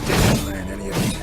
Didn't land any of it.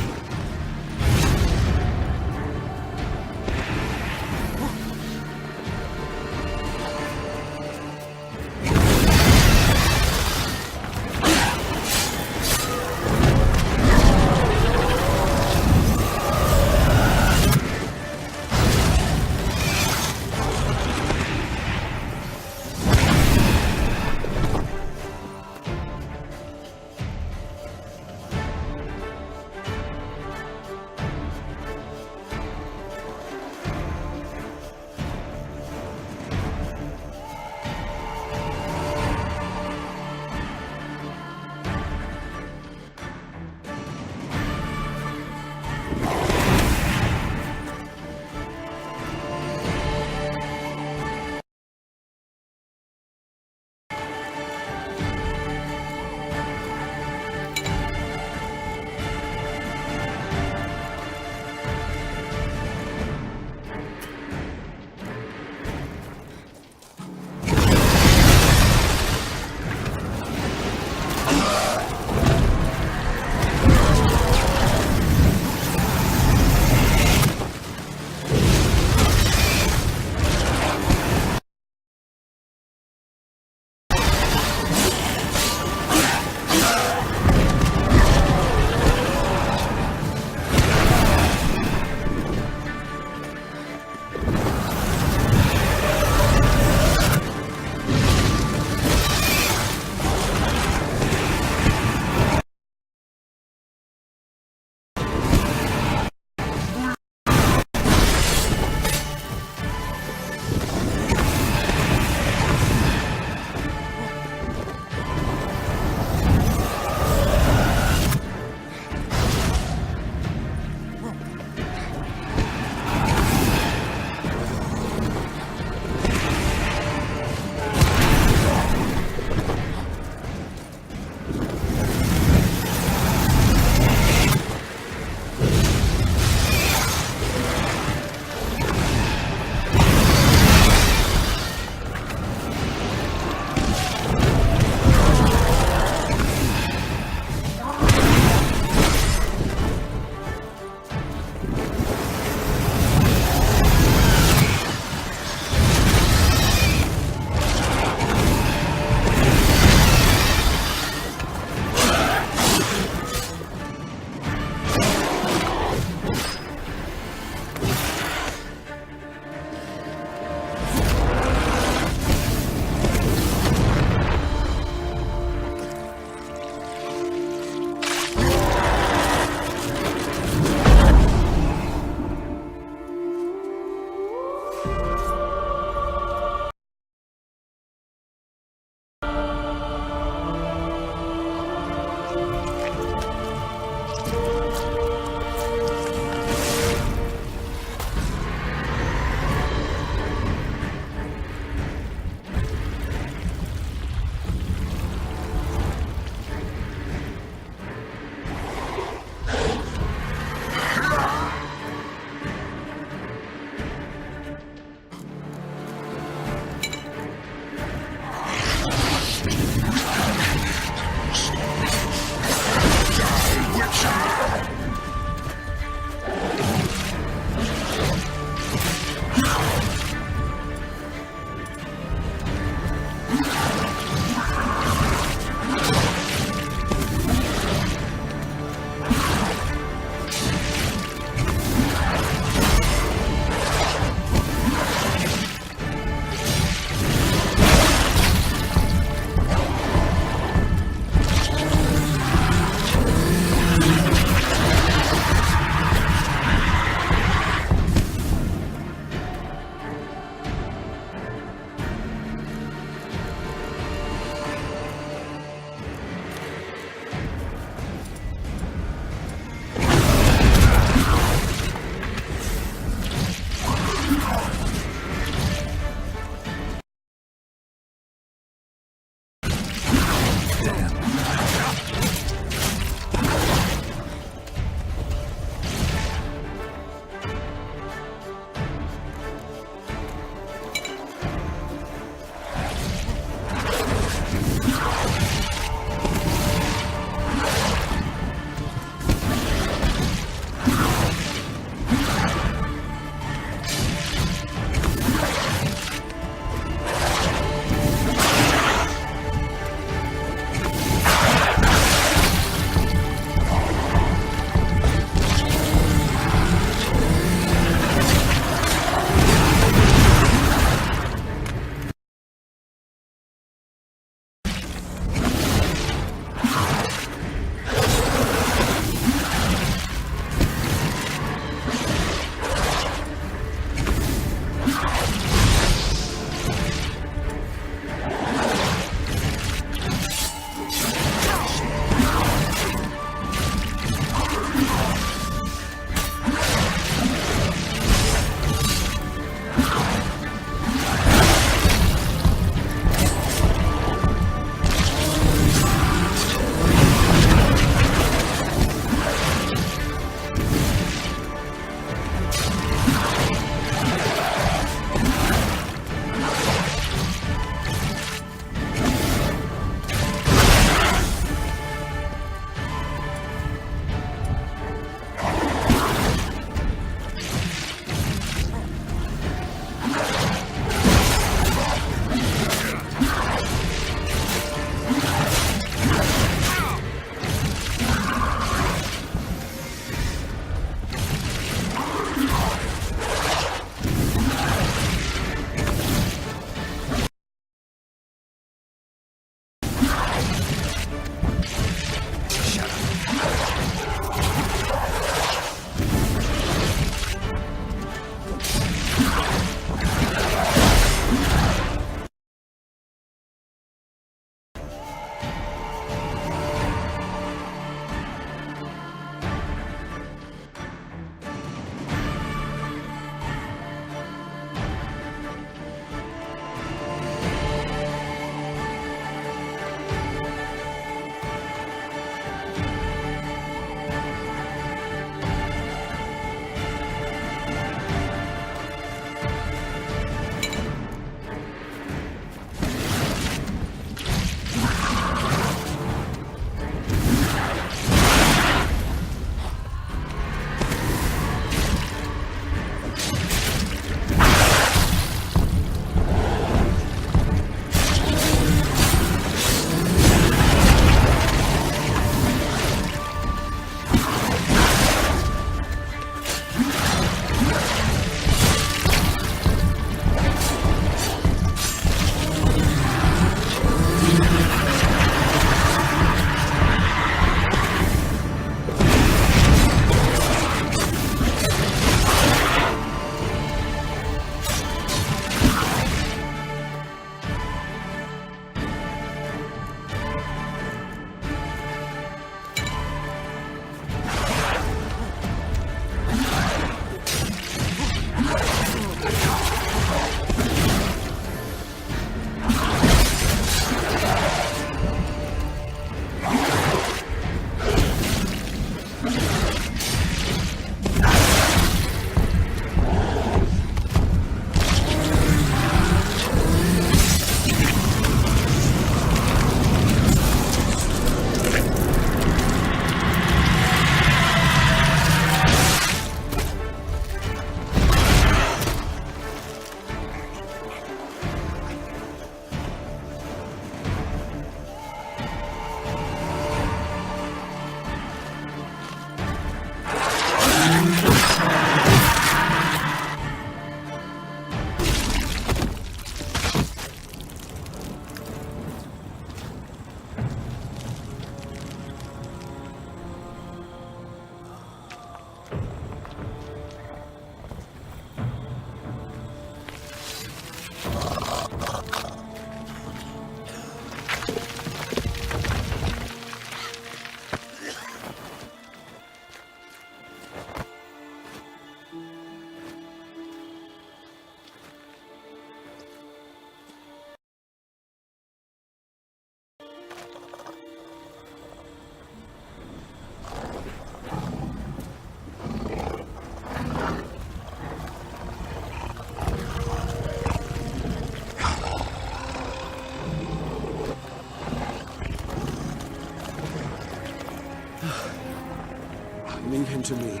Leave him to me.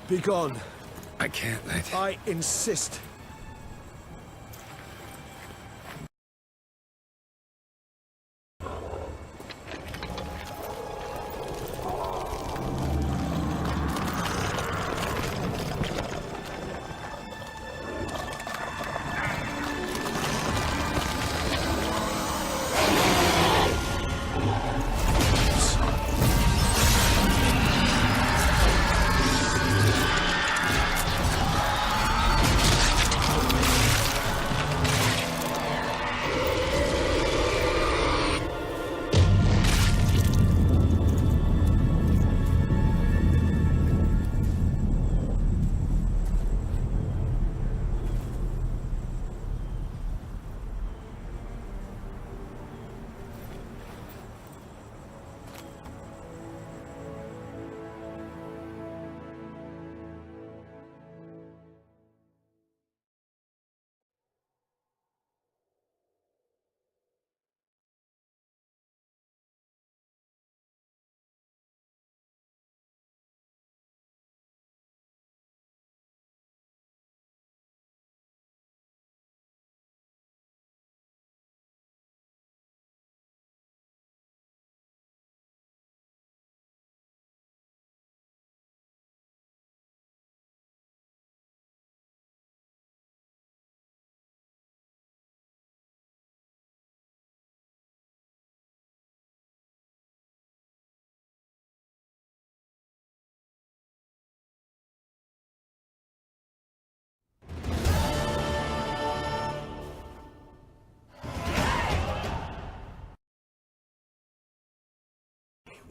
Be gone. I can't let... I insist.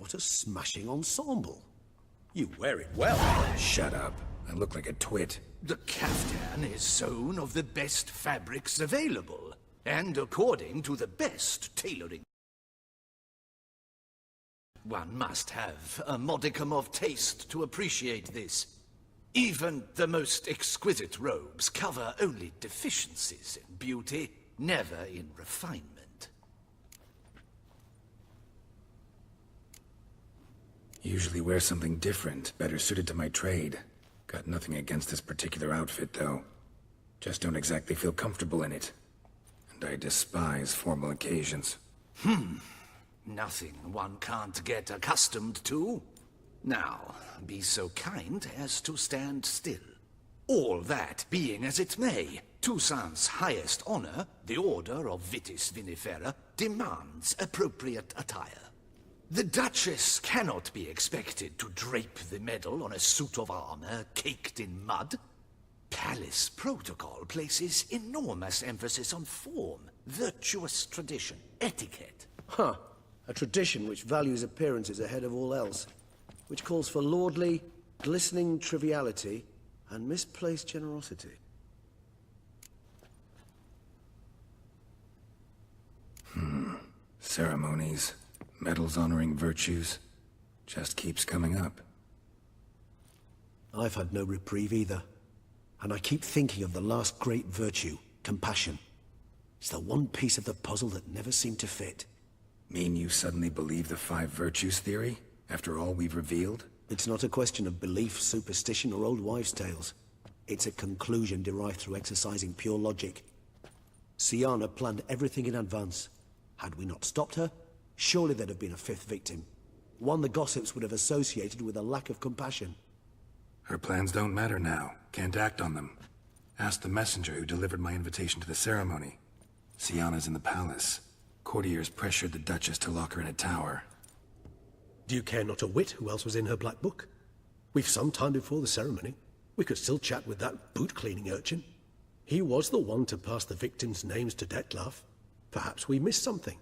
what a smashing ensemble. You wear it well. Shut up. I look like a twit. The caftan is sewn of the best fabrics available, and according to the best tailoring. One must have a modicum of taste to appreciate this. Even the most exquisite robes cover only deficiencies in beauty, never in refinement. Usually wear something different, better suited to my trade. Got nothing against this particular outfit, though. Just don't exactly feel comfortable in it. And I despise formal occasions. Nothing one can't get accustomed to. Now, be so kind as to stand still. All that being as it may, Toussaint's highest honor, the Order of Vitis Vinifera, demands appropriate attire. The Duchess cannot be expected to drape the medal on a suit of armor caked in mud. Palace protocol places enormous emphasis on form, virtuous tradition, etiquette. Huh. A tradition which values appearances ahead of all else. Which calls for lordly, glistening triviality and misplaced generosity. Ceremonies, medals honoring virtues, just keeps coming up. I've had no reprieve either. And I keep thinking of the last great virtue, compassion. It's the one piece of the puzzle that never seemed to fit. Mean you suddenly believe the 5 virtues theory, after all we've revealed? It's not a question of belief, superstition, or old wives' tales. It's a conclusion derived through exercising pure logic. Sienna planned everything in advance. Had we not stopped her, surely there'd have been a 5th victim. One the gossips would have associated with a lack of compassion. Her plans don't matter now. Can't act on them. Ask the messenger who delivered my invitation to the ceremony. Sienna's in the palace. Courtiers pressured the Duchess to lock her in a tower. Do you care not a whit who else was in her black book? We've some time before the ceremony. We could still chat with that boot-cleaning urchin. He was the one to pass the victims' names to Dettlaff. Perhaps we missed something.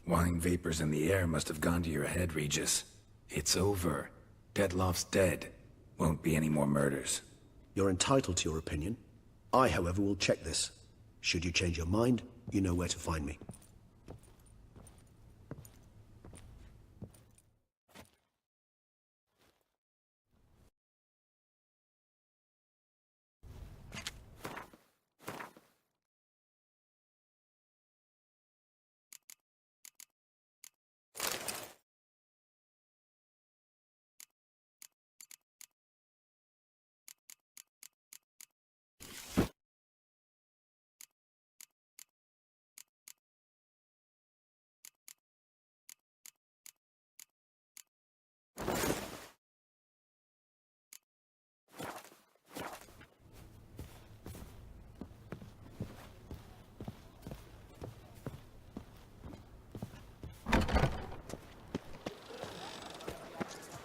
Wine vapors in the air must have gone to your head, Regis. It's over. Detloff's dead. Won't be any more murders. You're entitled to your opinion. I, however, will check this. Should you change your mind, you know where to find me.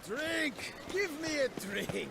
Drink! Give me a drink!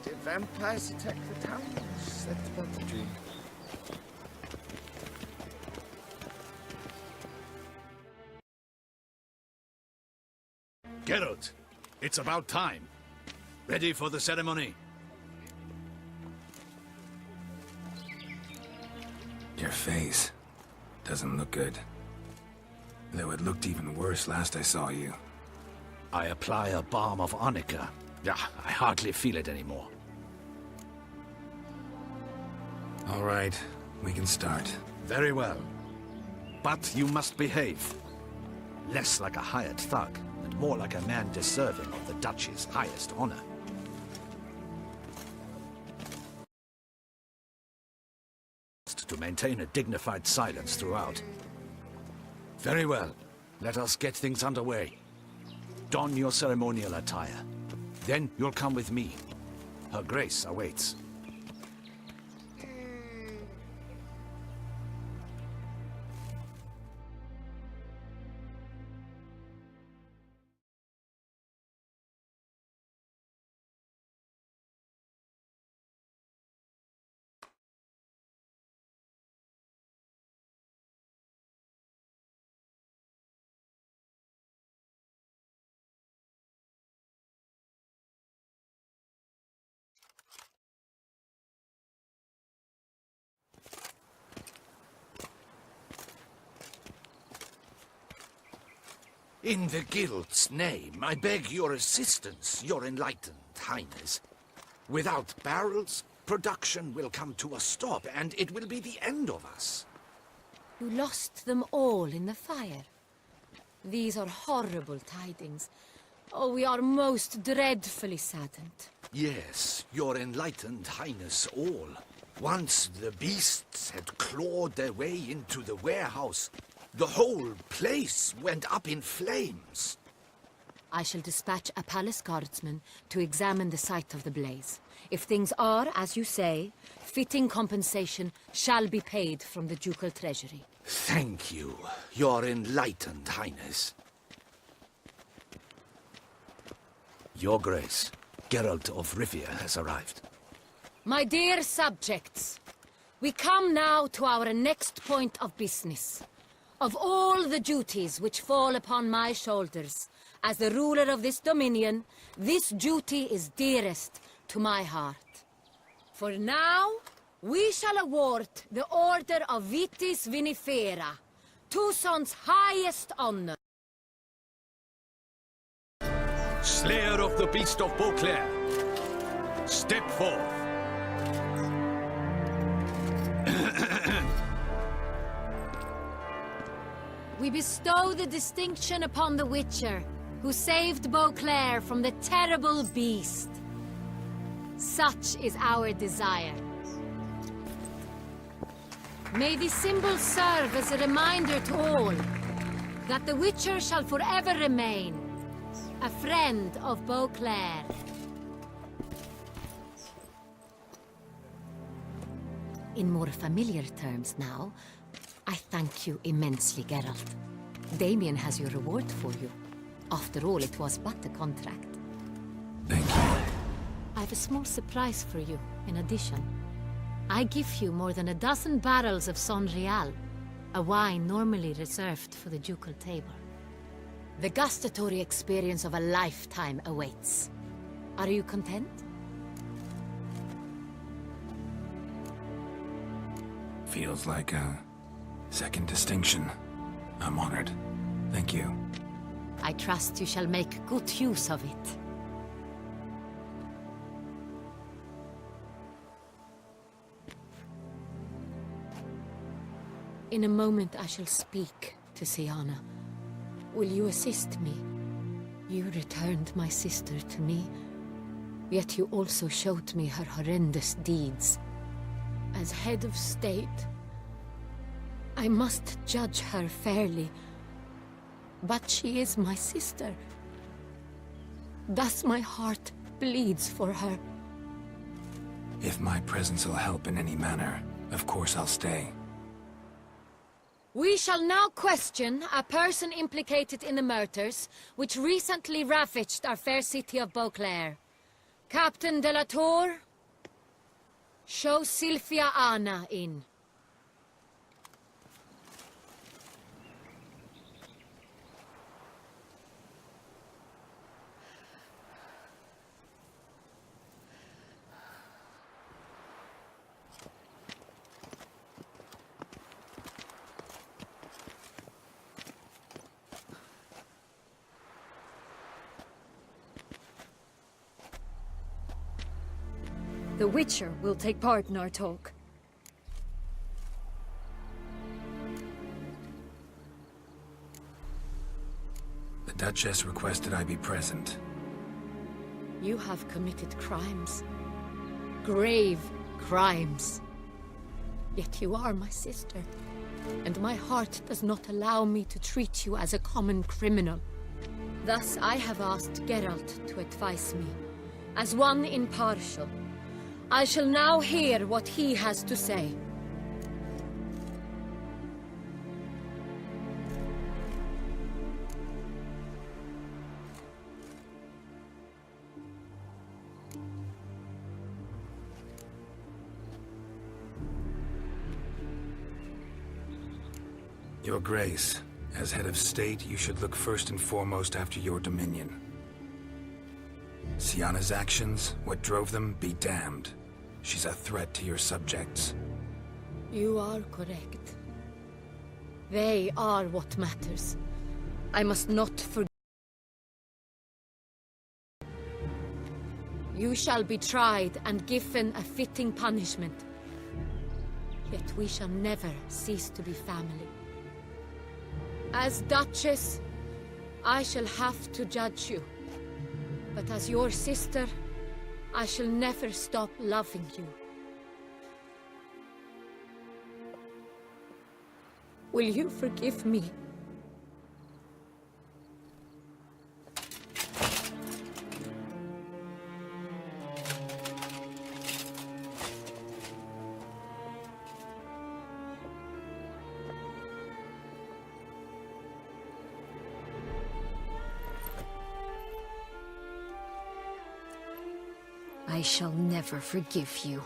Did vampires attack the town? That's about the dream. Geralt, it's about time. Ready for the ceremony? Your face doesn't look good. Though it looked even worse last I saw you. I apply a balm of arnica. Yeah, I hardly feel it anymore. All right, we can start. Very well. But you must behave. Less like a hired thug, and more like a man deserving of the Duchy's highest honor. To maintain a dignified silence throughout. Very well. Let us get things underway. Don your ceremonial attire. Then you'll come with me. Her Grace awaits. In the Guild's name, I beg your assistance, your enlightened highness. Without barrels, production will come to a stop, and it will be the end of us. You lost them all in the fire. These are horrible tidings. Oh, we are most dreadfully saddened. Yes, your enlightened highness all. Once the beasts had clawed their way into the warehouse, the whole place went up in flames. I shall dispatch a palace guardsman to examine the site of the blaze. If things are, as you say, fitting compensation shall be paid from the ducal treasury. Thank you, your enlightened highness. Your Grace, Geralt of Rivia has arrived. My dear subjects, we come now to our next point of business. Of all the duties which fall upon my shoulders, as the ruler of this dominion, this duty is dearest to my heart. For now, we shall award the Order of Vitis Vinifera, Tucson's highest honor. Slayer of the Beast of Beauclair, step forth. We bestow the distinction upon the Witcher, who saved Beauclair from the terrible beast. Such is our desire. May the symbol serve as a reminder to all that the Witcher shall forever remain a friend of Beauclair. In more familiar terms now, I thank you immensely, Geralt. Damien has your reward for you. After all, it was but a contract. Thank you. I have a small surprise for you, in addition. I give you more than a dozen barrels of Son Real, a wine normally reserved for the ducal table. The gustatory experience of a lifetime awaits. Are you content? Feels like a second distinction. I'm honored. Thank you. I trust you shall make good use of it. In a moment I shall speak to Siana. Will you assist me? You returned my sister to me, yet you also showed me her horrendous deeds. As head of state, I must judge her fairly, but she is my sister. Thus my heart bleeds for her. If my presence will help in any manner, of course I'll stay. We shall now question a person implicated in the murders which recently ravaged our fair city of Beauclair. Captain de la Tour, show Sylvia Anna in. The Witcher will take part in our talk. The Duchess requested I be present. You have committed crimes. Grave crimes. Yet you are my sister, and my heart does not allow me to treat you as a common criminal. Thus I have asked Geralt to advise me, as one impartial. I shall now hear what he has to say. Your Grace, as head of state, you should look first and foremost after your dominion. Syanna's actions, what drove them, be damned. She's a threat to your subjects. You are correct. They are what matters. I must not forget. You shall be tried and given a fitting punishment. Yet we shall never cease to be family. As Duchess, I shall have to judge you. But as your sister, I shall never stop loving you. Will you forgive me? I shall never forgive you.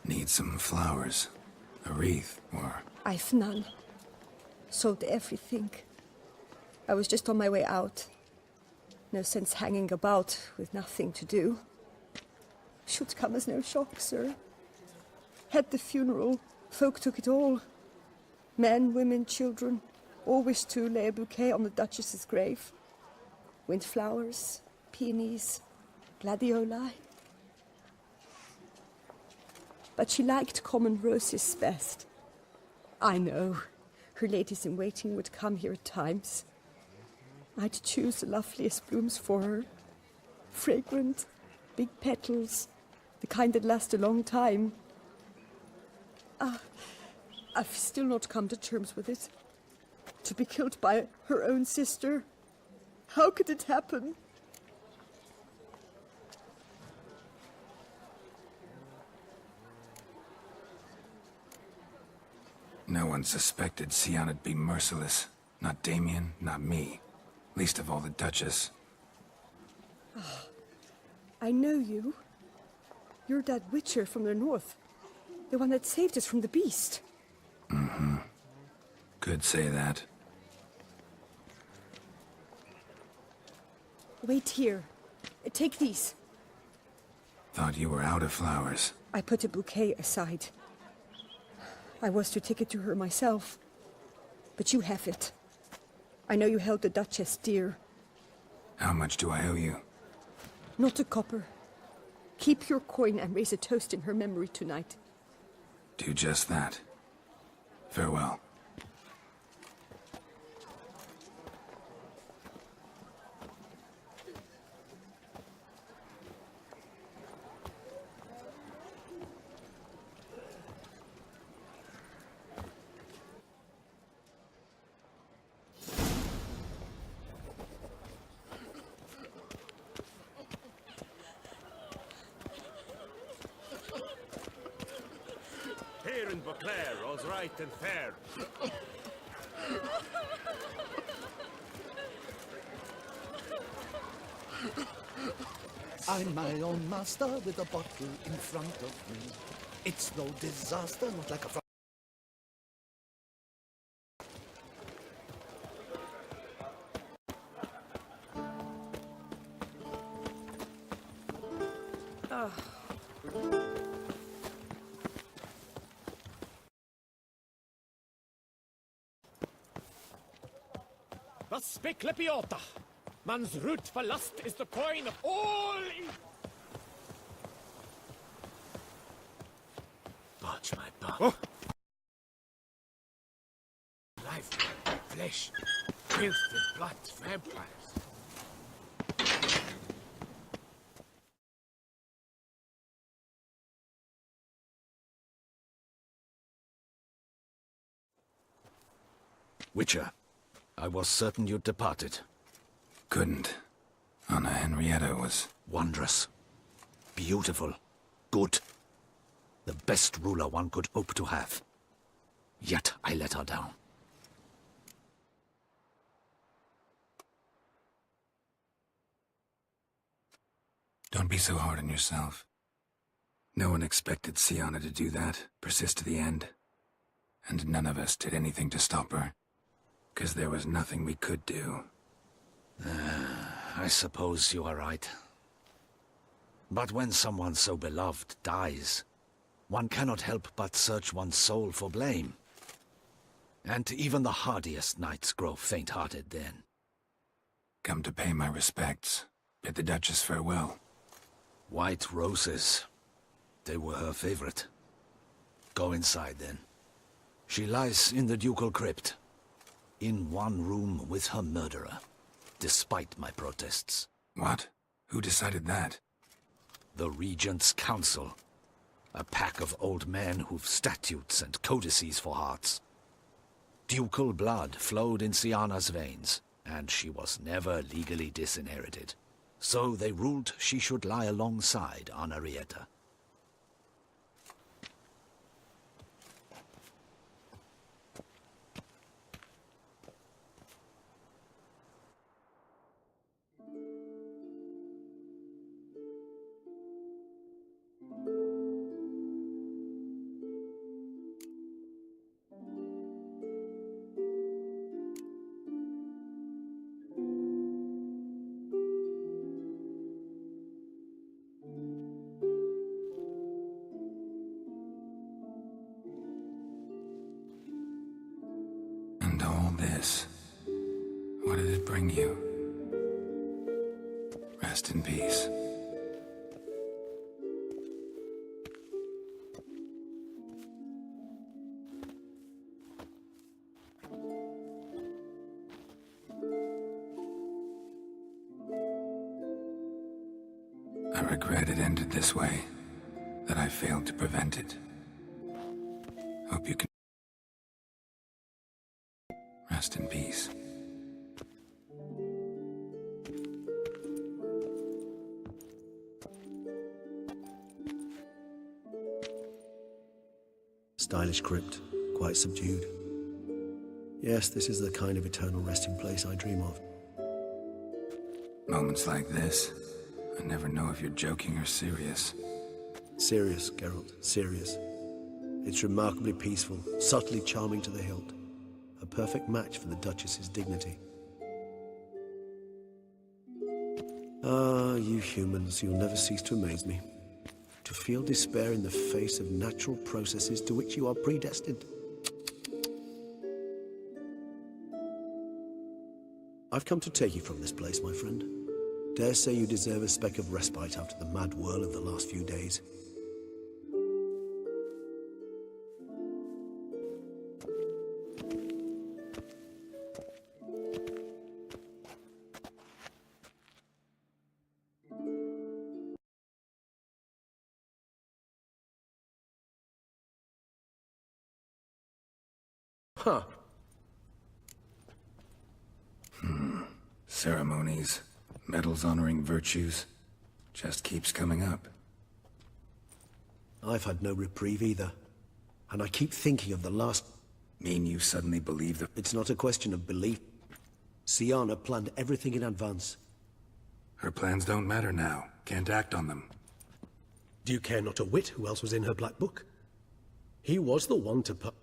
Need some flowers. A wreath, or... I've none. Sold everything. I was just on my way out. No sense hanging about with nothing to do. Should come as no shock, sir. Had the funeral. Folk took it all. Men, women, children. All wished to lay a bouquet on the Duchess's grave. Windflowers, peonies, gladioli. But she liked common roses best. I know. Her ladies-in-waiting would come here at times. I'd choose the loveliest blooms for her. Fragrant, big petals, the kind that last a long time. I've still not come to terms with it. To be killed by her own sister. How could it happen? No one suspected Sianna'd be merciless. Not Damien, not me. Least of all the Duchess. I know you. You're that witcher from the north. The one that saved us from the beast. Could say that. Wait here. Take these. Thought you were out of flowers. I put a bouquet aside. I was to take it to her myself. But you have it. I know you held the Duchess dear. How much do I owe you? Not a copper. Keep your coin and raise a toast in her memory tonight. Do just that. Farewell. Here in Beauclair, all's right and fair. I'm my own master with a bottle in front of me. It's no disaster, not like a Was spekle piota? Man's root for lust is the coin of all Barge my barge. Oh. Life, flesh, filth and blood, vampires. Witcher, I was certain you'd departed. Couldn't. Anna Henrietta was... Wondrous. Beautiful. Good. The best ruler one could hope to have. Yet I let her down. Don't be so hard on yourself. No one expected Sianna to do that, persist to the end. And none of us did anything to stop her. 'Cause there was nothing we could do. I suppose you are right. But when someone so beloved dies, one cannot help but search one's soul for blame. And even the hardiest knights grow faint-hearted then. Come to pay my respects. Bid the Duchess farewell. White roses. They were her favorite. Go inside then. She lies in the ducal crypt. In one room with her murderer. Despite my protests. What? Who decided that? The Regent's Council. A pack of old men who've statutes and codices for hearts. Ducal blood flowed in Sianna's veins, and she was never legally disinherited. So they ruled she should lie alongside Anarietta. And all this, what did it bring you? Rest in peace. I regret it ended this way, that I failed to prevent it. Hope you can rest in peace. Stylish crypt, quite subdued. Yes, this is the kind of eternal resting place I dream of. Moments like this, I never know if you're joking or serious. Serious, Geralt, serious. It's remarkably peaceful, subtly charming to the hilt. A perfect match for the Duchess's dignity. Ah, you humans, you'll never cease to amaze me. To feel despair in the face of natural processes to which you are predestined. I've come to take you from this place, my friend. Dare say you deserve a speck of respite after the mad whirl of the last few days. Huh. Ceremonies, medals honoring virtues, just keeps coming up. I've had no reprieve either. And I keep thinking of the last... Mean you suddenly believe that... It's not a question of belief. Syanna planned everything in advance. Her plans don't matter now. Can't act on them. Do you care not a whit who else was in her black book? He was the one to put...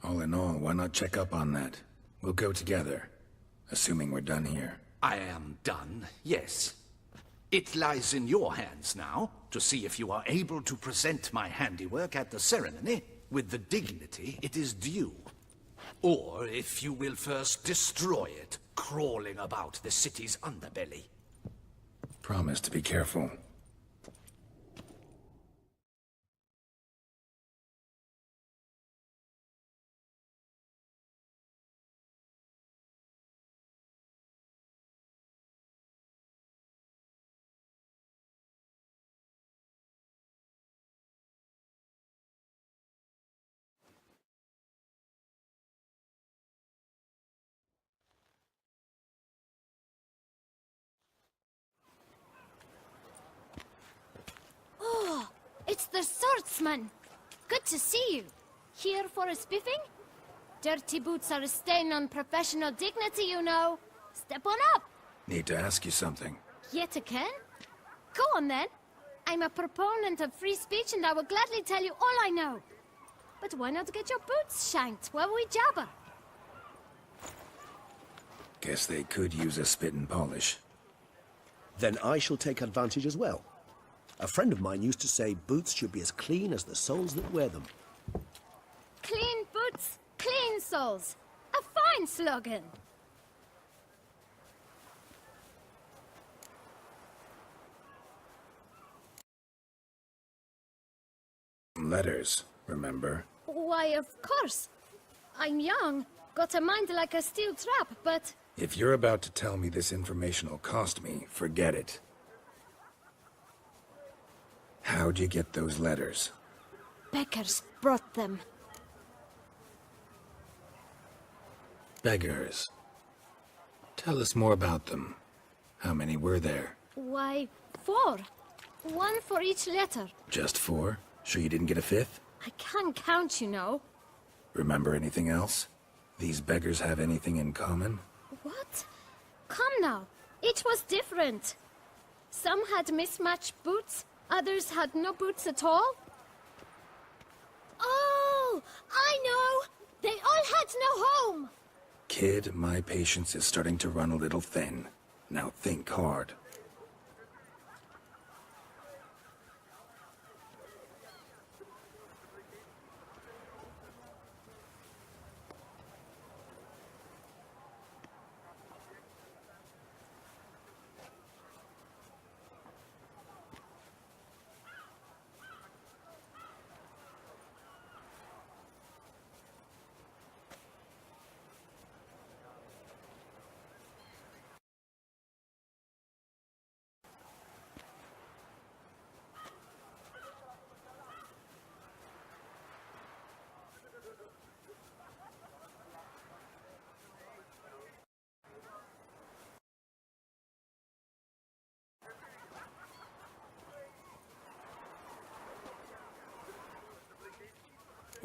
All in all, why not check up on that? We'll go together, assuming we're done here. I am done, yes. It lies in your hands now to see if you are able to present my handiwork at the ceremony with the dignity it is due. Or if you will first destroy it, crawling about the city's underbelly. Promise to be careful. It's the swordsman! Good to see you. Here for a spiffing? Dirty boots are a stain on professional dignity, you know. Step on up. Need to ask you something. Yet again? Go on then. I'm a proponent of free speech and I will gladly tell you all I know. But why not get your boots shanked while we jabber? Guess they could use a spit and polish. Then I shall take advantage as well. A friend of mine used to say boots should be as clean as the soles that wear them. Clean boots, clean soles. A fine slogan. Letters, remember? Why, of course. I'm young, got a mind like a steel trap, but... If you're about to tell me this information will cost me, forget it. How'd you get those letters? Beggars brought them. Beggars. Tell us more about them. How many were there? Why, 4. 1 for each letter. Just 4? Sure you didn't get a 5th? I can't count, you know. Remember anything else? These beggars have anything in common? What? Come now. Each was different. Some had mismatched boots, others had no boots at all. Oh, I know! They all had no home! Kid, my patience is starting to run a little thin. Now think hard.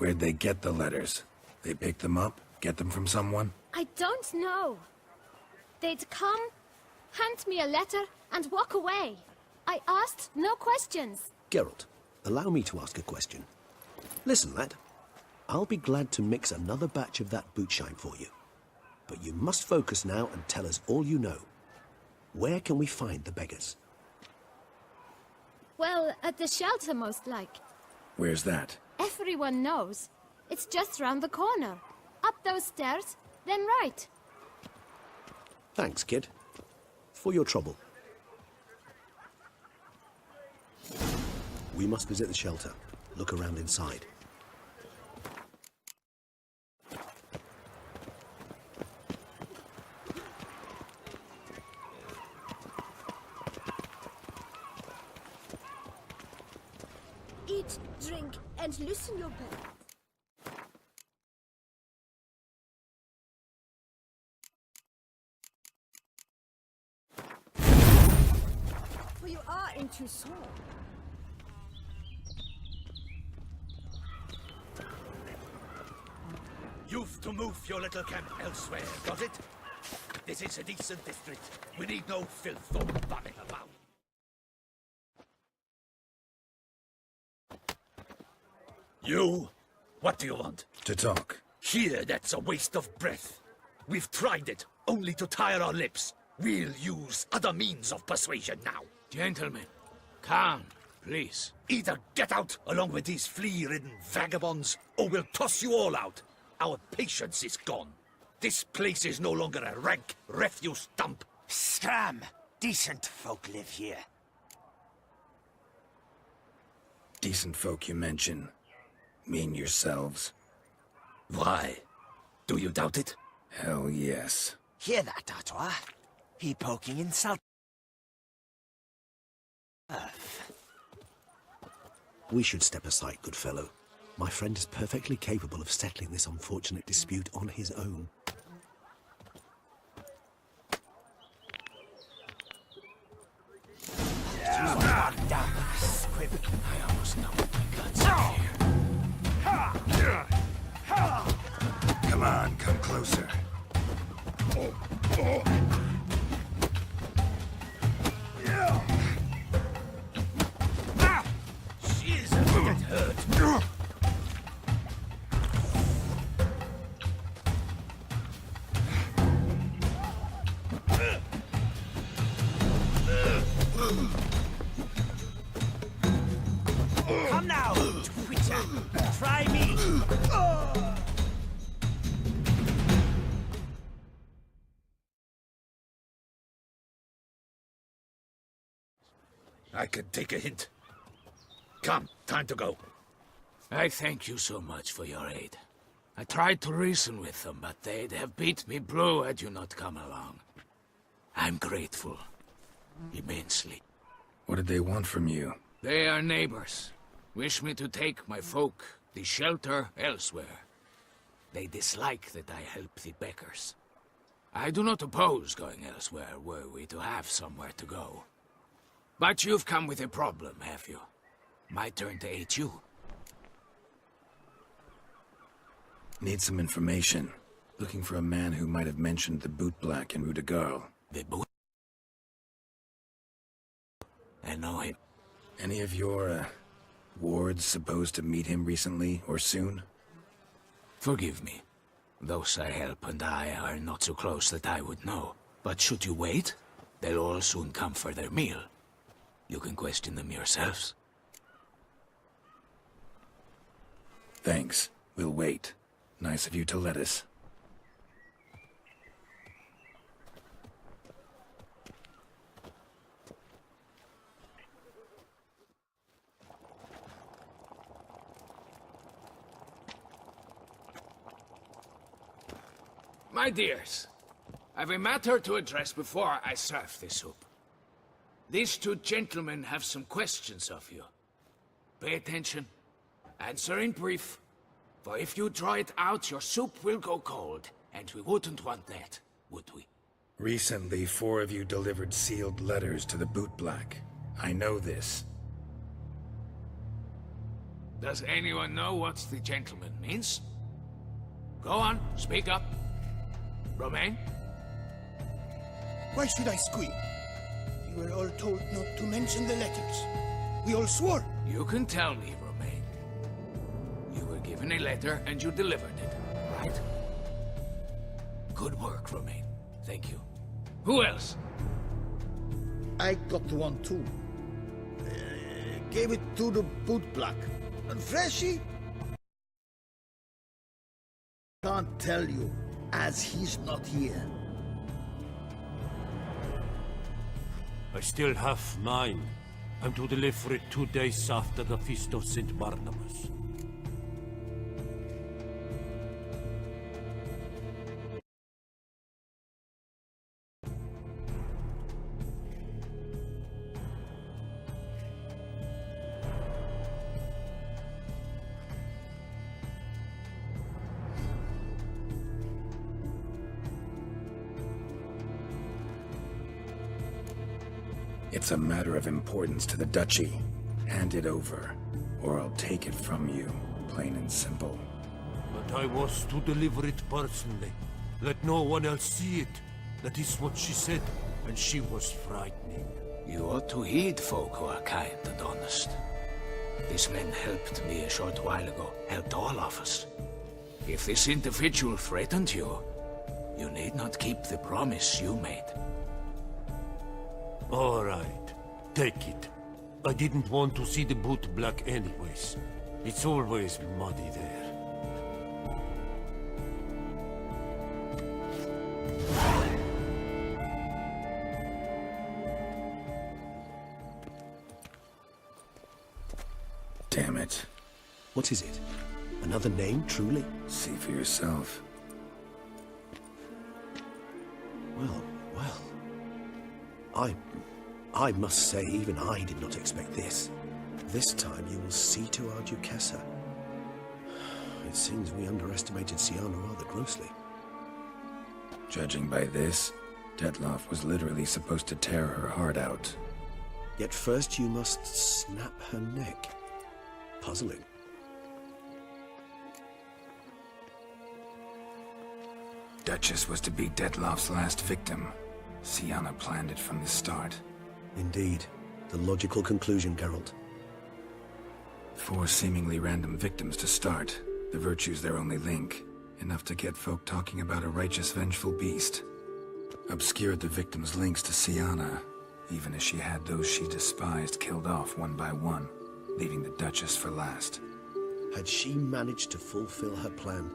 Where'd they get the letters? They pick them up? Get them from someone? I don't know. They'd come, hand me a letter, and walk away. I asked no questions. Geralt, allow me to ask a question. Listen, lad. I'll be glad to mix another batch of that bootshine for you. But you must focus now and tell us all you know. Where can we find the beggars? Well, at the shelter, most like. Where's that? Everyone knows. It's just round the corner. Up those stairs, then right. Thanks, kid. For your trouble. We must visit the shelter. Look around inside. Eat, drink, and loosen your belt. For you are in Toussaint. You've to move your little camp elsewhere, got it? This is a decent district. We need no filth or vomit about. You? What do you want? To talk. Here, that's a waste of breath. We've tried it, only to tire our lips. We'll use other means of persuasion now. Gentlemen, calm, please. Either get out along with these flea-ridden vagabonds, or we'll toss you all out. Our patience is gone. This place is no longer a rank refuse dump. Scram! Decent folk live here. Decent folk you mention. Mean yourselves. Why? Do you doubt it? Hell yes. Hear that, Artois? He poking insult. We should step aside, good fellow. My friend is perfectly capable of settling this unfortunate dispute on his own. I almost know what my guts are here. Come on, come closer. She's a bit hurt. Come now, Twitter. Try me. I can take a hint. Come, time to go. I thank you so much for your aid. I tried to reason with them, but they'd have beat me blue had you not come along. I'm grateful. Immensely. What did they want from you? They are neighbors. Wish me to take my folk, the shelter, elsewhere. They dislike that I help the beggars. I do not oppose going elsewhere were we to have somewhere to go. But you've come with a problem, have you? My turn to aid you. Need some information. Looking for a man who might have mentioned the bootblack in Rue de Garl. The boot? I know him. Any of your, wards supposed to meet him recently or soon? Forgive me. Those I help and I are not so close that I would know. But should you wait, they'll all soon come for their meal. You can question them yourselves. Thanks. We'll wait. Nice of you to let us. My dears, I've a matter to address before I serve the soup. These two gentlemen have some questions of you. Pay attention. Answer in brief. For if you draw it out, your soup will go cold. And we wouldn't want that, would we? Recently, 4 of you delivered sealed letters to the bootblack. I know this. Does anyone know what the gentleman means? Go on, speak up. Romain? Why should I squeal? We were all told not to mention the letters. We all swore. You can tell me, Romain. You were given a letter and you delivered it, right? Good work, Romain. Thank you. Who else? I got one too. Gave it to the bootblack. And Freshy? Can't tell you, as he's not here. I still have mine. I'm to deliver it 2 days after the Feast of St. Barnabas. It's a matter of importance to the Duchy. Hand it over, or I'll take it from you, plain and simple. But I was to deliver it personally. Let no one else see it. That is what she said, and she was frightening. You ought to heed folk who are kind and honest. This man helped me a short while ago, helped all of us. If this individual threatened you, you need not keep the promise you made. All right, take it. I didn't want to see the boot black anyways. It's always muddy there. Damn it. What is it? Another name, truly? See for yourself. Well, I must say, even I did not expect this. This time you will see to our Duchessa. It seems we underestimated Sienna rather grossly. Judging by this, Detloff was literally supposed to tear her heart out. Yet first you must snap her neck. Puzzling. Duchess was to be Detloff's last victim. Sienna planned it from the start. Indeed. The logical conclusion, Geralt. 4 seemingly random victims to start. The virtue's their only link. Enough to get folk talking about a righteous, vengeful beast. Obscured the victims' links to Sienna, even as she had those she despised killed off one by one, leaving the Duchess for last. Had she managed to fulfill her plan,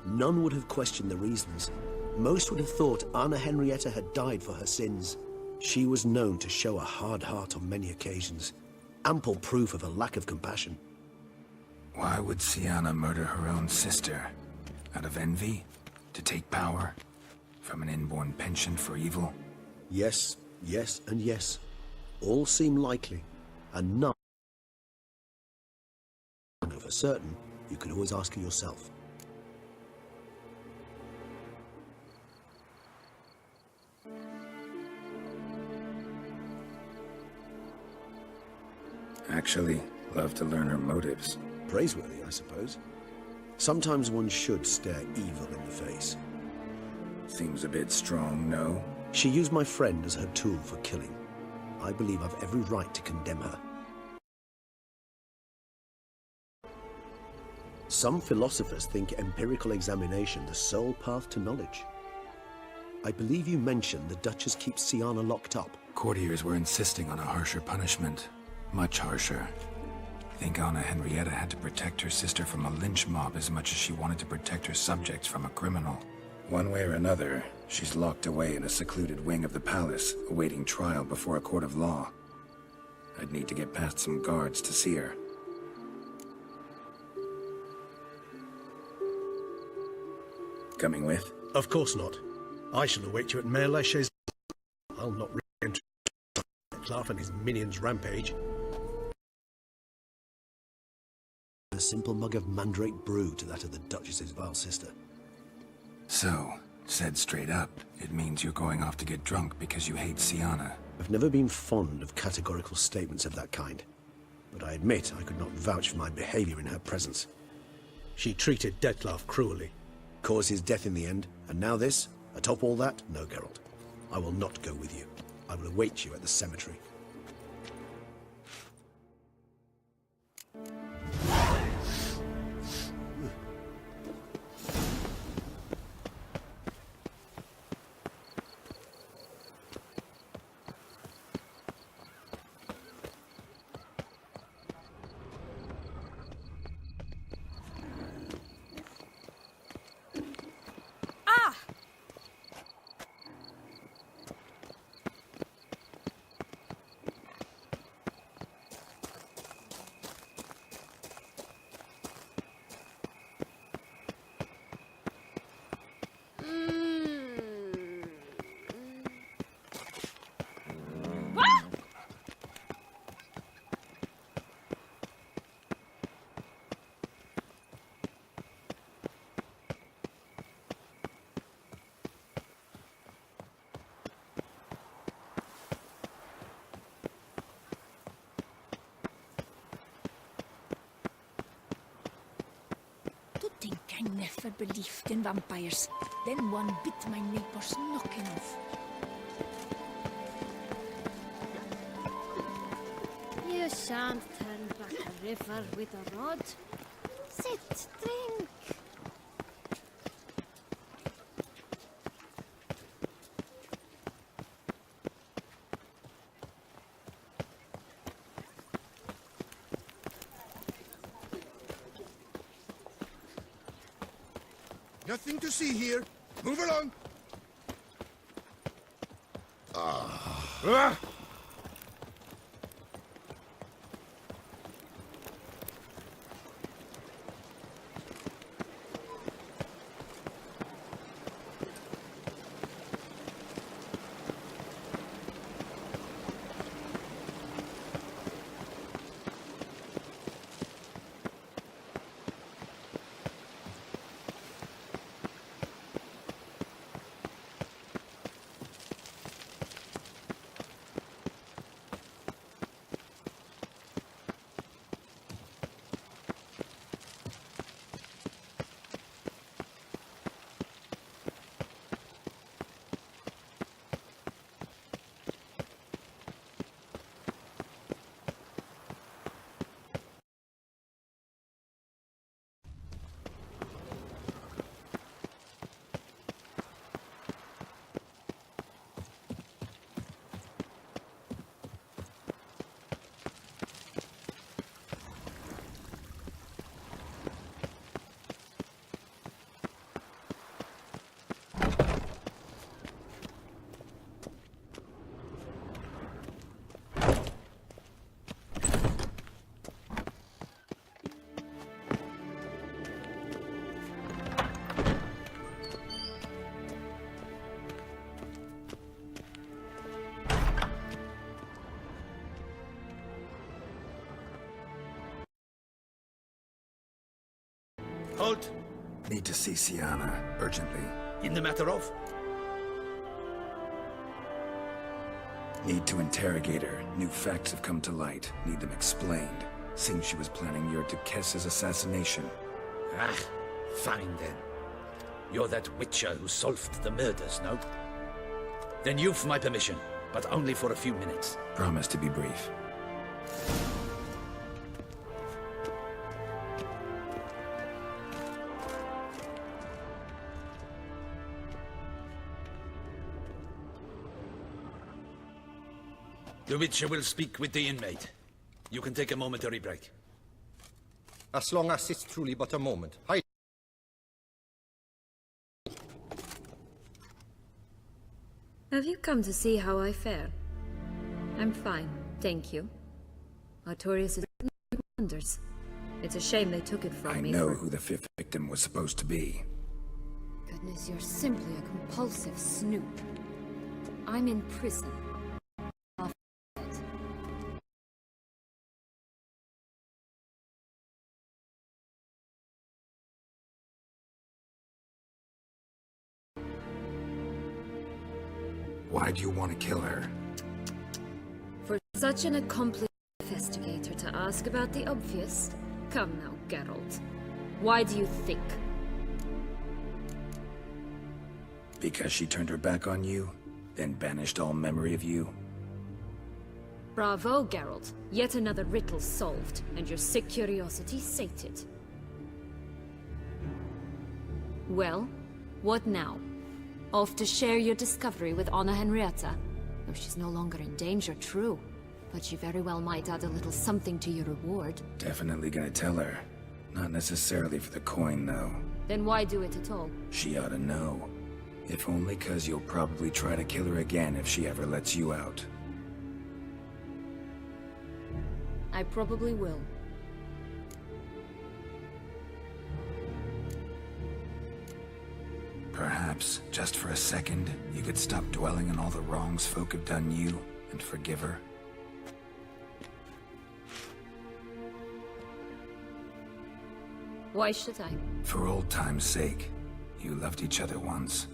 none would have questioned the reasons. Most would have thought Anna Henrietta had died for her sins. She was known to show a hard heart on many occasions. Ample proof of a lack of compassion. Why would Sienna murder her own sister? Out of envy? To take power? From an inborn penchant for evil? Yes, yes, and yes. All seem likely, and none for certain. You can always ask her yourself. Actually, love to learn her motives. Praiseworthy, I suppose. Sometimes one should stare evil in the face. Seems a bit strong, no? She used my friend as her tool for killing. I believe I've every right to condemn her. Some philosophers think empirical examination the sole path to knowledge. I believe you mentioned the Duchess keeps Sienna locked up. Courtiers were insisting on a harsher punishment. Much harsher. I think Anna Henrietta had to protect her sister from a lynch mob as much as she wanted to protect her subjects from a criminal. One way or another, she's locked away in a secluded wing of the palace, awaiting trial before a court of law. I'd need to get past some guards to see her. Coming with? Of course not. I shall await you at Mare Lachaise. I'll not re-enter Clark and his minions' rampage. A simple mug of mandrake brew to that of the Duchess's vile sister. So, said straight up, it means you're going off to get drunk because you hate Sienna. I've never been fond of categorical statements of that kind. but I admit I could not vouch for my behavior in her presence. She treated Dettlaff cruelly. Caused his death in the end, and now this? Atop all that? No, Geralt. I will not go with you. I will await you at the cemetery. Think I never believed in vampires. Then one bit my neighbor's knocking off. You shan't turn back a river with a rod. Sit, drink. Nothing to see here. Move along. Halt! Need to see Sienna, urgently. In the matter of? Need to interrogate her. New facts have come to light. Need them explained. Seems she was planning your Duquesse's assassination. Ah, fine then. You're that witcher who solved the murders, no? Then you've my permission, but only for a few minutes. Promise to be brief. The Witcher will speak with the inmate. You can take a momentary break. As long as it's truly but a moment. Have you come to see how I fare? I'm fine, thank you. Artorias is wonders. It's a shame they took it from me. I know who the fifth victim was supposed to be. Goodness, you're simply a compulsive snoop. I'm in prison. Why do you want to kill her? For such an accomplished investigator to ask about the obvious? Come now, Geralt. Why do you think? Because she turned her back on you, then banished all memory of you? Bravo, Geralt. Yet another riddle solved, and your sick curiosity sated. Well, what now? Off to share your discovery with Anna Henrietta? Though she's no longer in danger, true. But she very well might add a little something to your reward. Definitely gonna tell her. Not necessarily for the coin, though. Then why do it at all? She ought to know. If only 'cause you'll probably try to kill her again if she ever lets you out. I probably will. Perhaps, just for a second, you could stop dwelling on all the wrongs folk have done you, and forgive her. Why should I? For old time's sake. You loved each other once.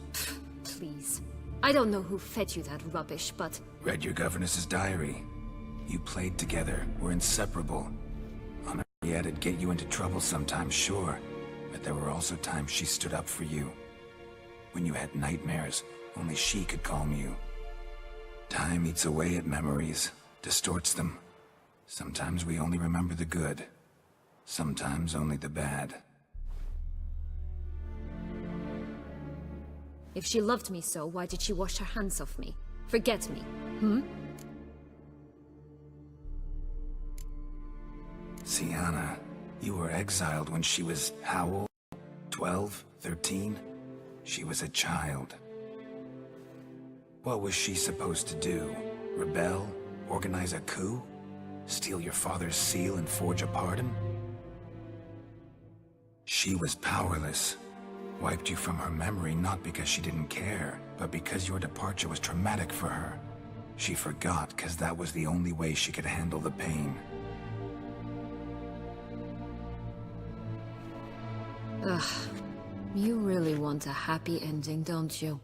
Please. I don't know who fed you that rubbish, but... Read your governess's diary. You played together, were inseparable. Henriette'd get you into trouble sometimes, sure. But there were also times she stood up for you. When you had nightmares, only she could calm you. Time eats away at memories, distorts them. Sometimes we only remember the good. Sometimes only the bad. If she loved me so, why did she wash her hands off me? Forget me, hmm? Sienna, you were exiled when she was how old? 12? 13? She was a child. What was she supposed to do? Rebel? Organize a coup? Steal your father's seal and forge a pardon? She was powerless. Wiped you from her memory not because she didn't care, but because your departure was traumatic for her. She forgot because that was the only way she could handle the pain. Ugh. You really want a happy ending, don't you?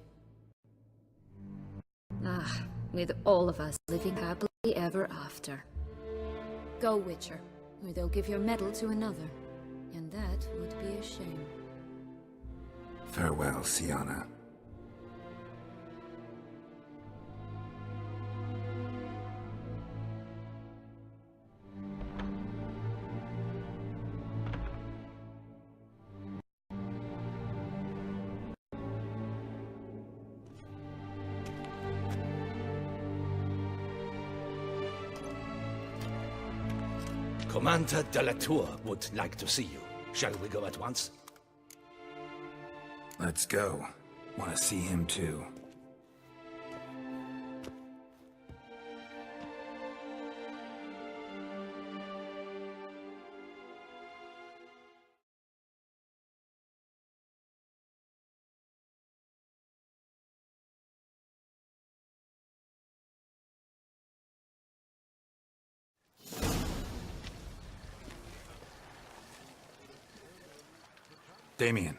Ah, with all of us living happily ever after. Go, Witcher, or they'll give your medal to another. And that would be a shame. Farewell, Sienna. Commander de la Tour would like to see you. Shall we go at once? Let's go. Want to see him too. Damien.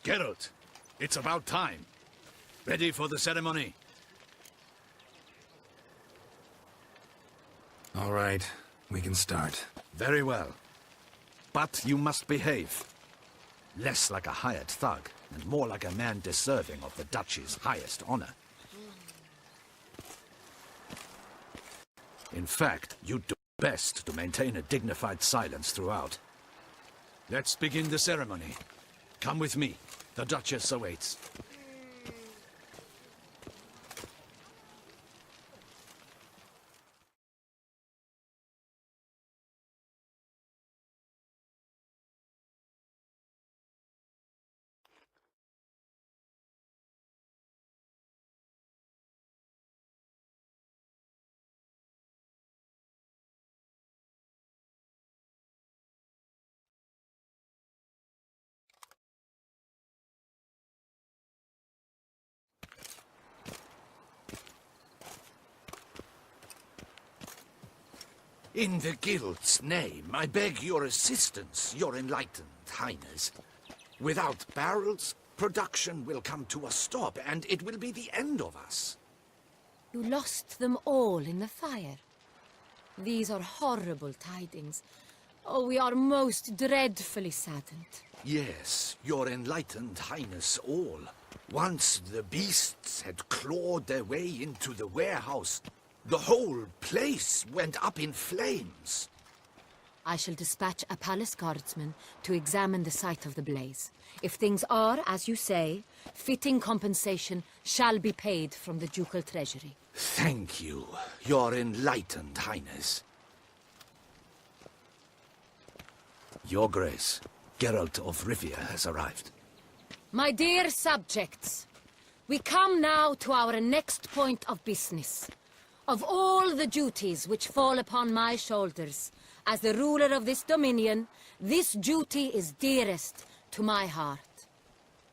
Geralt, it's about time. Ready for the ceremony? All right, we can start. Very well. But you must behave. Less like a hired thug, and more like a man deserving of the Duchy's highest honor. In fact, you'd do best to maintain a dignified silence throughout. Let's begin the ceremony. Come with me. The Duchess awaits. In the Guild's name, I beg your assistance, your enlightened highness. Without barrels, production will come to a stop, and it will be the end of us. You lost them all in the fire. These are horrible tidings. Oh, we are most dreadfully saddened. Yes, your enlightened highness all. Once the beasts had clawed their way into the warehouse, the whole place went up in flames. I shall dispatch a palace guardsman to examine the site of the blaze. If things are, as you say, fitting compensation shall be paid from the ducal treasury. Thank you, your enlightened highness. Your Grace, Geralt of Rivia has arrived. My dear subjects, we come now to our next point of business. Of all the duties which fall upon my shoulders, as the ruler of this dominion, this duty is dearest to my heart.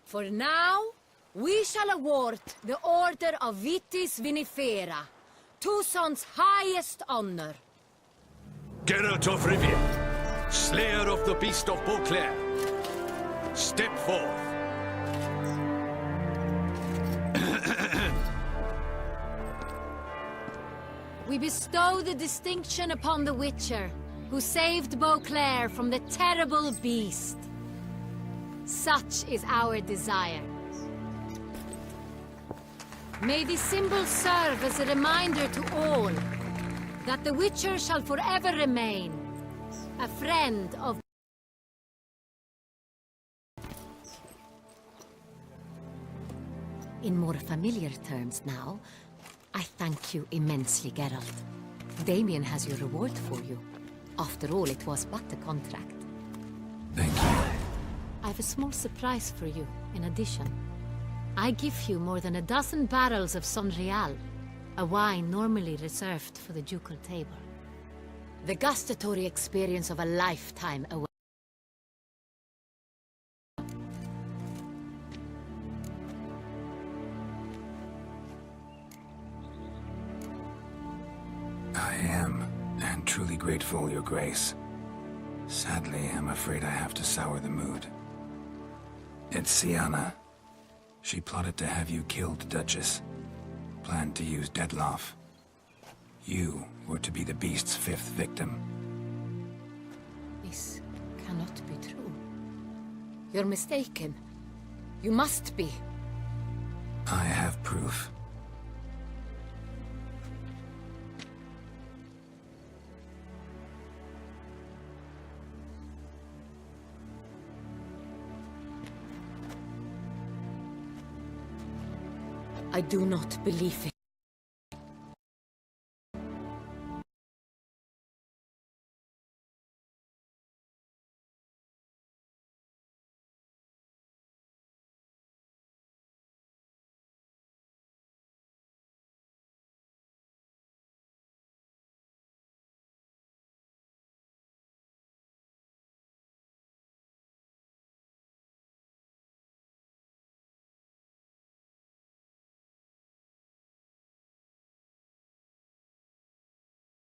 For now, we shall award the Order of Vitis Vinifera, Tucson's highest honor. Geralt of Rivia, Slayer of the Beast of Beauclair, step forth. We bestow the distinction upon the Witcher, who saved Beauclair from the terrible beast. Such is our desire. May this symbol serve as a reminder to all that the Witcher shall forever remain a friend of... In more familiar terms now, I thank you immensely, Geralt. Damien has your reward for you. After all, it was but a contract. Thank you. I have a small surprise for you, in addition. I give you more than a dozen barrels of Sonreal, a wine normally reserved for the ducal table. The gustatory experience of a lifetime away. I am, and truly grateful, Your Grace. Sadly, I'm afraid I have to sour the mood. It's Syanna. She plotted to have you killed, Duchess. Planned to use Detloff. You were to be the beast's fifth victim. This cannot be true. You're mistaken. You must be. I have proof. I do not believe it.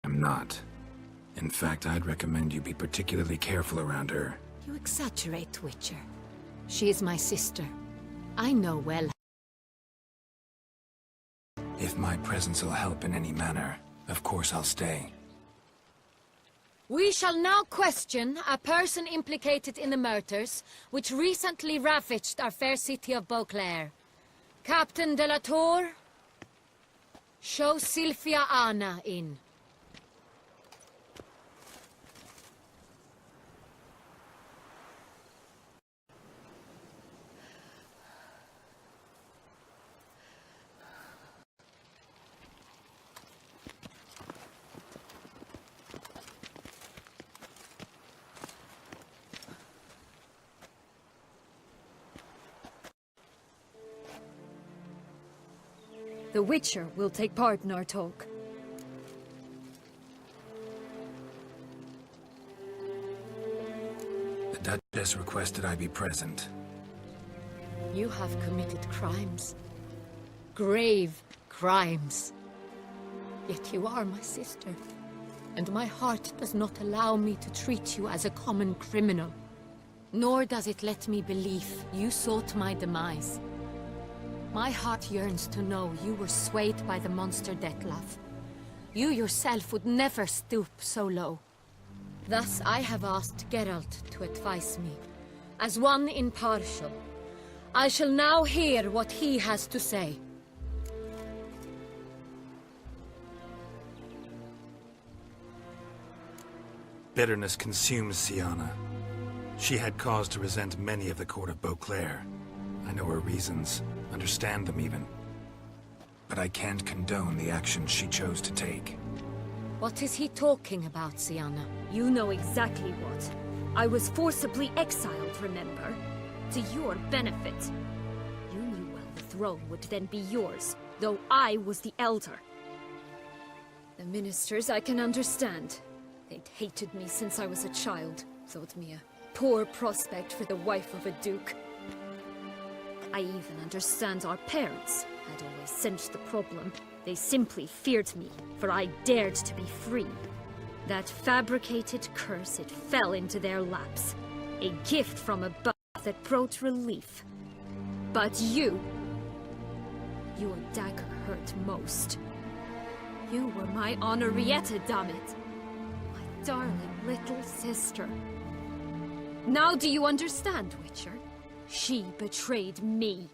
I'm not. In fact, I'd recommend you be particularly careful around her. You exaggerate, Witcher. She is my sister. I know well. If my presence will help in any manner, of course I'll stay. We shall now question a person implicated in the murders which recently ravaged our fair city of Beauclair. Captain de la Tour, show Sylvia Anna in. The Witcher will take part in our talk. The Duchess requested I be present. You have committed crimes. Grave crimes. Yet you are my sister, and my heart does not allow me to treat you as a common criminal. Nor does it let me believe you sought my demise. My heart yearns to know you were swayed by the monster Detloff. You yourself would never stoop so low. Thus I have asked Geralt to advise me, as one impartial. I shall now hear what he has to say. Bitterness consumes Siana. She had cause to resent many of the court of Beauclair. I know her reasons, understand them even. But I can't condone the actions she chose to take. What is he talking about, Siana? You know exactly what. I was forcibly exiled, remember? To your benefit. You knew well the throne would then be yours, though I was the elder. The ministers I can understand. They'd hated me since I was a child, thought me a poor prospect for the wife of a duke. I even understand our parents had always sensed the problem. They simply feared me, for I dared to be free. That fabricated curse, it fell into their laps. A gift from above that brought relief. But you... your dagger hurt most. You were my Henrietta, damn it. My darling little sister. Now do you understand, Witcher? She betrayed me.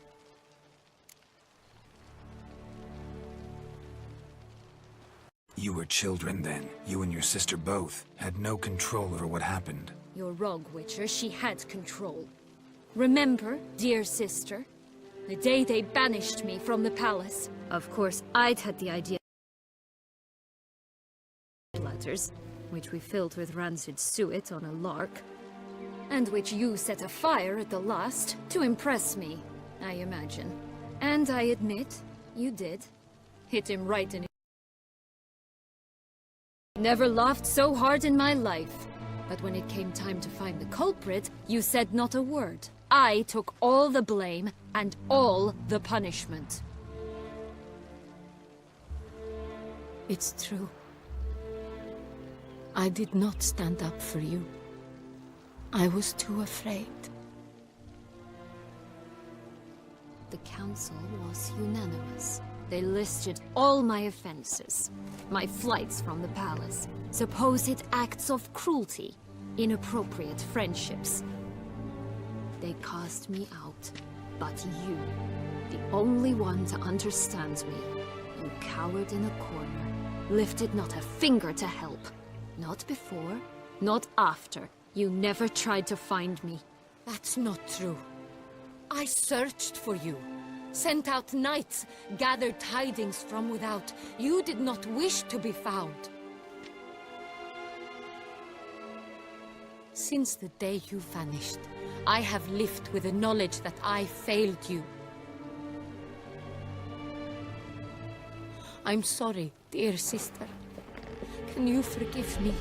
You were children then. You and your sister both had no control over what happened. You're wrong, Witcher. She had control. Remember, dear sister, the day they banished me from the palace? Of course, I'd had the idea letters, which we filled with rancid suet on a lark, and which you set afire at the last to impress me, I imagine. And I admit, you did. Hit him right in his... Never laughed so hard in my life. But when it came time to find the culprit, you said not a word. I took all the blame and all the punishment. It's true. I did not stand up for you. I was too afraid. The council was unanimous. They listed all my offenses. My flights from the palace, supposed acts of cruelty, inappropriate friendships. They cast me out, but you, the only one to understand me, you cowered in a corner, lifted not a finger to help. Not before, not after. You never tried to find me. That's not true. I searched for you. Sent out knights, gathered tidings from without. You did not wish to be found. Since the day you vanished, I have lived with the knowledge that I failed you. I'm sorry, dear sister. Can you forgive me?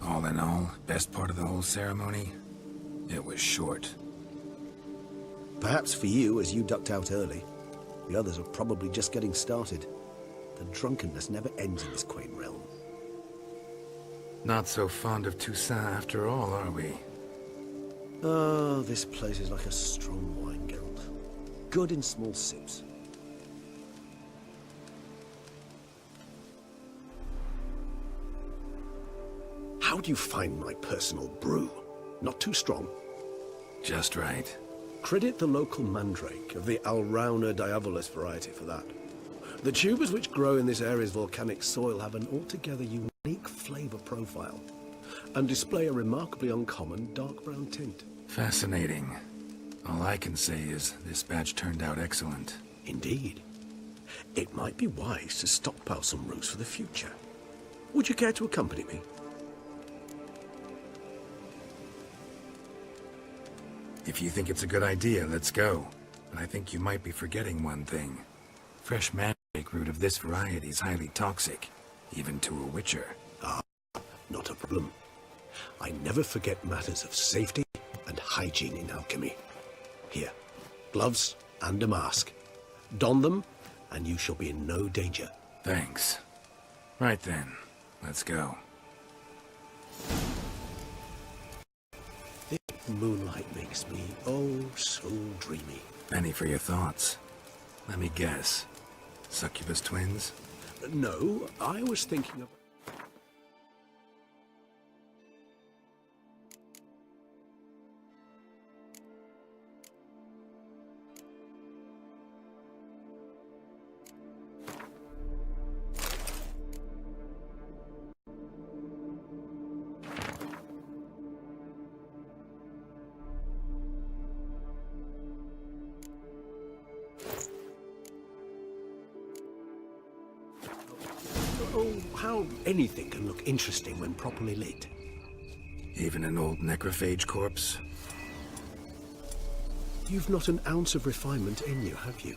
All in all, best part of the whole ceremony? It was short. Perhaps for you, as you ducked out early. The others are probably just getting started. The drunkenness never ends in this quaint realm. Not so fond of Toussaint after all, are we? Oh, this place is like a strong wine, Geralt. Good in small sips, How do you find my personal brew? Not too strong? Just right. Credit the local mandrake of the Alrauna diabolus variety for that. The tubers which grow in this area's volcanic soil have an altogether unique flavour profile and display a remarkably uncommon dark brown tint. Fascinating. All I can say is this batch turned out excellent. Indeed. It might be wise to stockpile some roots for the future. Would you care to accompany me? If you think it's a good idea, let's go. But I think you might be forgetting one thing. Fresh mandrake root of this variety is highly toxic, even to a witcher. Ah, not a problem. I never forget matters of safety and hygiene in alchemy. Here, gloves and a mask. Don them, and you shall be in no danger. Thanks. Right then, let's go. This moonlight makes me, oh, so dreamy. Penny for your thoughts. Let me guess. Succubus twins? No, I was thinking of... Oh, how anything can look interesting when properly lit. Even an old necrophage corpse? You've not an ounce of refinement in you, have you?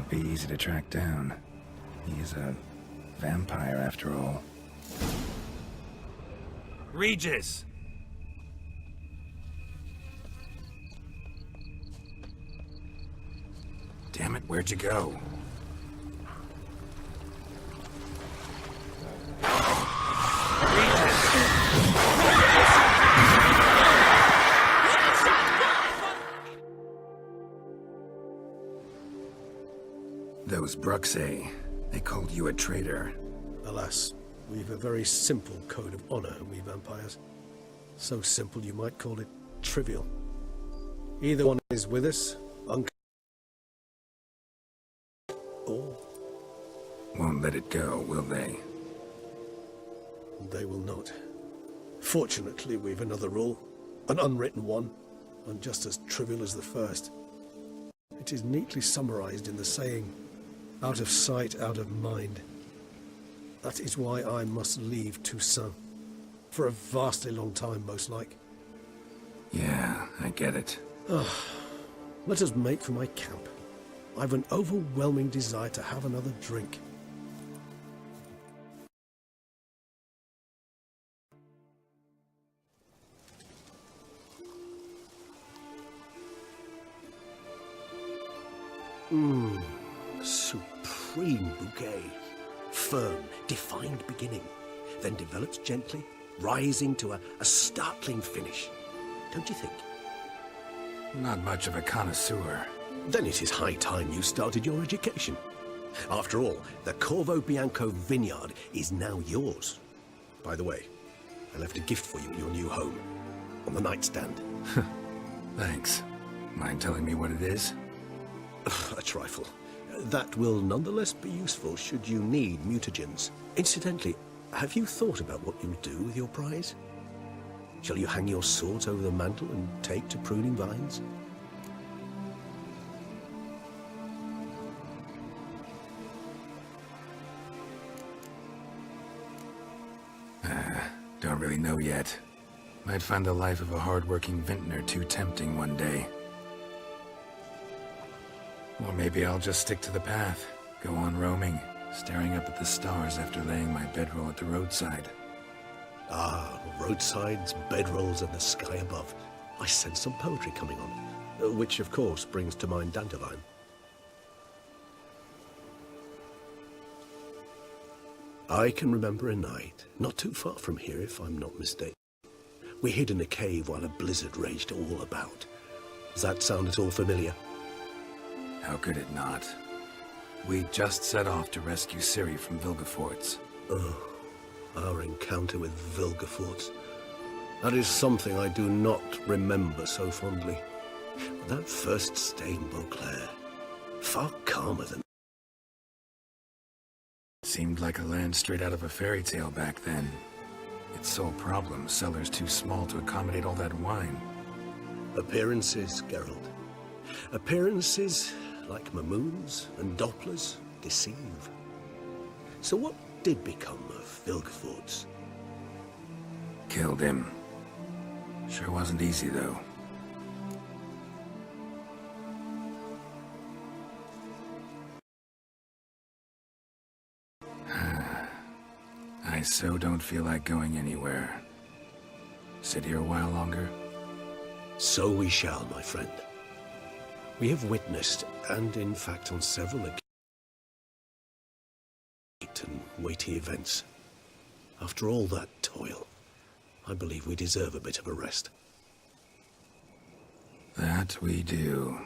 be easy to track down. He's a vampire after all. Regis! Damn it, where'd you go? Those Bruxay, they called you a traitor. Alas, we've a very simple code of honor, we vampires. So simple you might call it trivial. Either one is with us, or Won't let it go, will they? they will not. Fortunately, we've another rule, an unwritten one, and just as trivial as the first. It is neatly summarized in the saying, out of sight, out of mind. That is why I must leave Toussaint. For a vastly long time, most like. Yeah, I get it. Let us make for my camp. I've an overwhelming desire to have another drink. Supreme bouquet. Firm, defined beginning, then develops gently, rising to a startling finish. Don't you think? Not much of a connoisseur. Then it is high time you started your education. After all, the Corvo Bianco vineyard is now yours. By the way, I left a gift for you in your new home, on the nightstand. Thanks. Mind telling me what it is? A trifle. That will nonetheless be useful should you need mutagens. Incidentally, have you thought about what you'll do with your prize? Shall you hang your swords over the mantle and take to pruning vines? Don't really know yet. Might find the life of a hard-working vintner too tempting one day. Or maybe I'll just stick to the path, go on roaming, staring up at the stars after laying my bedroll at the roadside. Ah, roadsides, bedrolls, and the sky above. I sense some poetry coming on, which of course brings to mind Dandelion. I can remember a night, not too far from here if I'm not mistaken. We hid in a cave while a blizzard raged all about. Does that sound at all familiar? How could it not? We just set off to rescue Ciri from Vilgefortz. Oh, our encounter with Vilgefortz. That is something I do not remember so fondly. That first stay in Beauclair, far calmer than... Seemed like a land straight out of a fairy tale back then. Its sole problem, cellars too small to accommodate all that wine. Appearances, Geralt. Appearances, like Mamoons and Dopplers, deceive. So what did become of Vilgefortz? Killed him. Sure wasn't easy, though. I so don't feel like going anywhere. Sit here a while longer? So we shall, my friend. We have witnessed, and in fact on several occasions, and weighty events. After all that toil, I believe we deserve a bit of a rest. That we do.